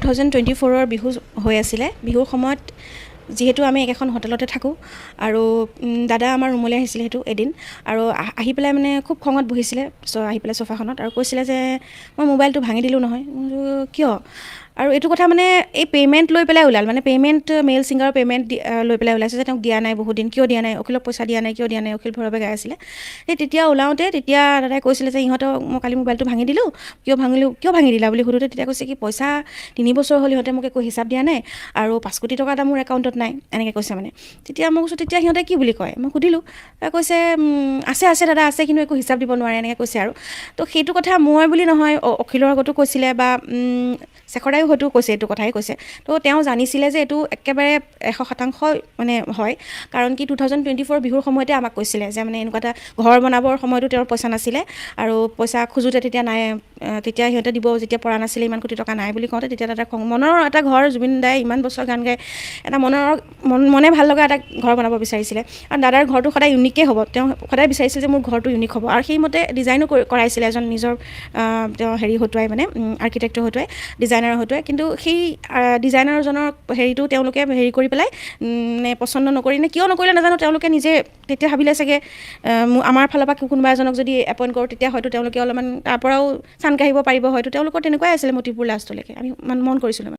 2024 বিহু হৈ আছিলে বিহুৰ সময়ত যিহেতু আমি একেখন হোটেলতে থাকোঁ আৰু দাদা আমাৰ ৰুমলৈ আহিছিলে সেইটো এদিন আৰু আহি পেলাই মানে খুব খঙত বহিছিলে আহি পেলাই চোফাখনত আৰু কৈছিলে যে মই মোবাইলটো ভাঙি দিলোঁ নহয় কিয় আৰু এইটো কথা মানে এই পে'মেণ্ট লৈ পেলাই ওলাল মানে পে'মেণ্ট মেইল ছিংগাৰৰ পে'মেণ্ট লৈ পেলাই ওলাইছে যে তেওঁক দিয়া নাই বহুত দিন কিয় দিয়া নাই অখিলক পইচা দিয়া নাই কিয় দিয়া নাই অখিল ভৈৰৱে গাই আছিলে সেই তেতিয়া ওলাওঁতে তেতিয়া দাদাই কৈছিলে যে ইহঁতক মই কালি মোবাইলটো ভাঙি দিলোঁ কিয় ভাঙি দিলা বুলি সোধোতে তেতিয়া কৈছে কি পইচা 3 বছৰ হ'ল ইহঁতে মোক একো হিচাপ দিয়া নাই আৰু 5 কোটি টকা এটা মোৰ একাউণ্টত নাই এনেকৈ কৈছে মানে তেতিয়া মই কৈছোঁ তেতিয়া সিহঁতে কি বুলি কয় মই সুধিলোঁ কৈছে আছে দাদা আছে কিন্তু একো হিচাপ দিব নোৱাৰে এনেকৈ কৈছে আৰু তো সেইটো কথা মই বুলি নহয় অখিলৰ আগতো কৈছিলে বা শেখৰ দাইও হয়তো কৈছে এইটো কথাই কৈছে তো তেওঁ জানিছিলে যে এইটো একেবাৰে 100% মানে হয় কাৰণ কি 2024 বিহুৰ সময়তে আমাক কৈছিলে যে মানে এনেকুৱা এটা ঘৰ বনাবৰ সময়তো তেওঁৰ পইচা নাছিলে আৰু পইচা খোজোতে তেতিয়া নাই তেতিয়া সিহঁতে দিব যেতিয়া পৰা নাছিলে ইমান কোটি টকা নাই বুলি কওঁতে তেতিয়া দাদা মনৰ এটা ঘৰ জুবিন দাই ইমান বছৰ গান গাই এটা মনে ভাল লগা এটা ঘৰ বনাব বিচাৰিছিলে আৰু দাদাৰ ঘৰটো সদায় ইউনিকেই হ'ব তেওঁ সদায় বিচাৰিছিলে যে মোৰ ঘৰটো ইউনিক হ'ব আৰু সেইমতে ডিজাইনো কৰাইছিলে এজন নিজৰ তেওঁ হেৰি হতুৱাই মানে আৰ্কিটেক্টৰ হতুৱাই ডিজাইনাৰ হতুৱাই কিন্তু সেই ডিজাইনাৰজনৰ হেৰিটো তেওঁলোকে হেৰি কৰি পেলাই নে পচন্দ নকৰি নে কিয় নকৰিলে নাজানো তেওঁলোকে নিজে তেতিয়া ভাবিলে চাগে আমাৰ ফালৰ পৰা কোনোবা এজনক যদি এপইণ্ট কৰোঁ তেতিয়া হয়তো তেওঁলোকে অলপমান তাৰ পৰাও চান কাঢ়িব পাৰিব হয়তো তেওঁলোকৰ তেনেকুৱাই আছিলে মটিভবোৰ লাষ্টলৈকে আমি মন কৰিছিলোঁ